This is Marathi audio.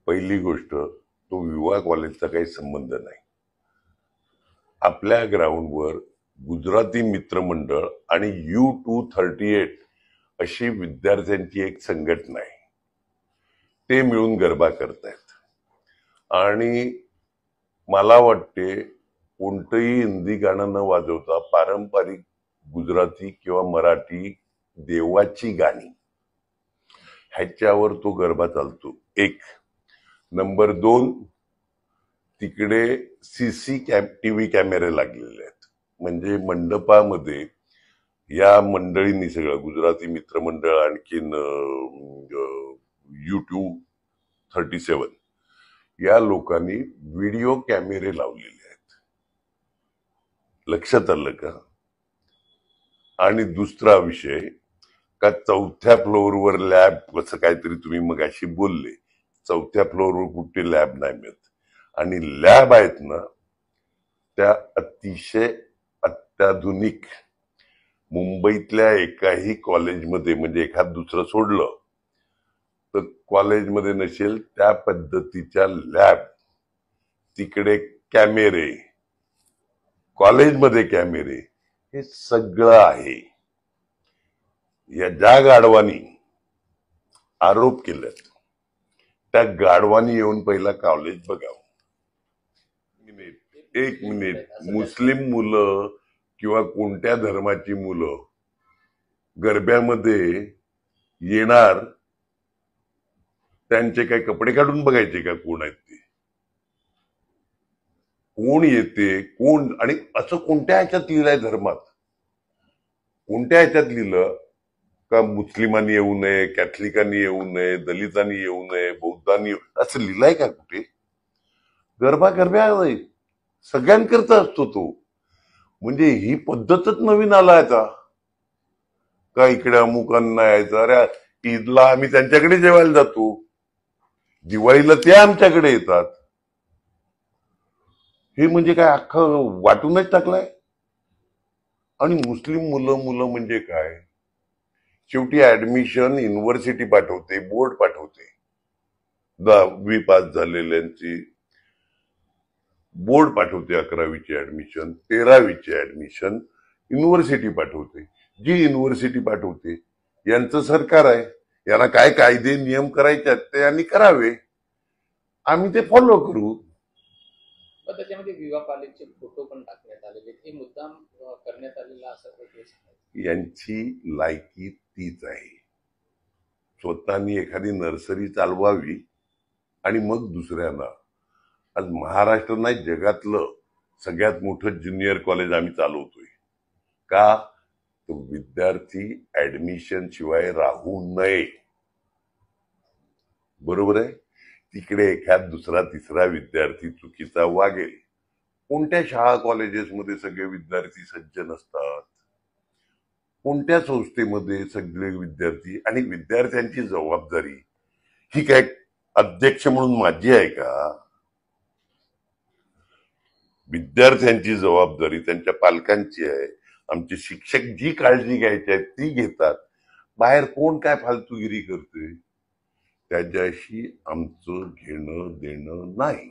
पहिली गोष्ट, तो विवाह कॉलेजचा काही संबंध नाही. आपल्या ग्राउंडवर गुजराती मित्रमंडळ आणि U238 अशी विद्यार्थ्यांची एक संघटना आहे. ते मिळून गरबा करतायत आणि मला वाटते कोणतंही हिंदी गाणं न वाजवता पारंपरिक गुजराती किंवा मराठी देवाची गाणी ह्याच्यावर तो गरबा चालतो. एक. नंबर 2, तिकडे टीव्ही कॅमेरे लागलेले आहेत. म्हणजे मंडपामध्ये या मंडळींनी सगळं गुजराती मित्रमंडळ आणखीन U237 या लोकांनी व्हिडिओ कॅमेरे लावलेले आहेत. लक्षात आलं का? आणि दुसरा विषय का 4थ्या फ्लोअरवर लॅब असं काहीतरी तुम्ही मगाशी बोलले. 4थ्या फ्लोअरवर कुठे लॅब नाही मिळत. आणि लॅब आहेत ना त्या अतिशय अत्याधुनिक. मुंबईतल्या एकाही कॉलेजमध्ये म्हणजे एखाद दुसरं सोडलं तर कॉलेजमध्ये नसेल त्या पद्धतीच्या लॅब. तिकडे कॅमेरे, कॉलेजमध्ये कॅमेरे, हे सगळं आहे. या ज्या गाढवानी आरोप केलेत त्या गाढवानी येऊन पहिला कॉलेज बघावं. एक मिनिट. मुस्लिम मुलं किंवा कोणत्या धर्माची मुलं गरब्यामध्ये येणार, त्यांचे काही कपडे काढून बघायचे का कोण आहेत ते, कोण येते कोण, आणि असं कोणत्या ह्याच्यात लिहिलंय धर्मात? कोणत्या ह्याच्यात लिहिलं का मुस्लिमांनी येऊ नये, कॅथलिकांनी येऊ नये, दलितांनी येऊ नये, बौद्धांनी असं लिहिलंय का कुठे? गरबा सगळ्यांकरता असतो तो. म्हणजे ही पद्धतच नवीन आला आता का इकडे अमुकांना यायचं. अरे ईदला आम्ही त्यांच्याकडे जेवायला जातो, दिवाळीला ते आमच्याकडे येतात. हे म्हणजे काय अख्खं वाटूनच टाकलंय. आणि मुस्लिम मुलं म्हणजे काय? शेवटी ऍडमिशन युनिव्हर्सिटी पाठवते, बोर्ड पाठवते. 10वी पास झालेल्यांची बोर्ड पाठवते, 11वीची ऍडमिशन, 13वीची ऍडमिशन युनिव्हर्सिटी पाठवते. जी युनिव्हर्सिटी पाठवते यांचं सरकार आहे. यांना काय कायदे नियम करायचे ते यांनी करावे, आम्ही ते फॉलो करू. त्याच्यामध्ये विवाह कॉलेजचे फोटो पण टाकण्यात आलेले, हे मुद्दाम करण्यात आलेला असं. यांची लायकी तीच आहे. स्वतःनी एखादी नर्सरी चालवावी आणि मग दुसऱ्यांना. आज महाराष्ट्र नाही जगातलं सगळ्यात मोठं ज्युनियर कॉलेज आम्ही चालवतोय. का? तो विद्यार्थी ऍडमिशन शिवाय राहू नये. बरोबर आहे? तिकडे एखाद दुसरा तिसरा विद्यार्थी चुकीचा वागेल. कोणत्या शाळा कॉलेजेसमध्ये सगळे विद्यार्थी सज्ज नसतात? कोणत्या संस्थेमध्ये सगळे विद्यार्थी? आणि विद्यार्थ्यांची जबाबदारी ही काय अध्यक्ष म्हणून माझी आहे का? विद्यार्थ्यांची जबाबदारी त्यांच्या पालकांची आहे. आमचे शिक्षक जी काळजी घ्यायची आहे ती घेतात. बाहेर कोण काय फालतूगिरी करते त्याच्याशी आमचं घेणं देणं नाही.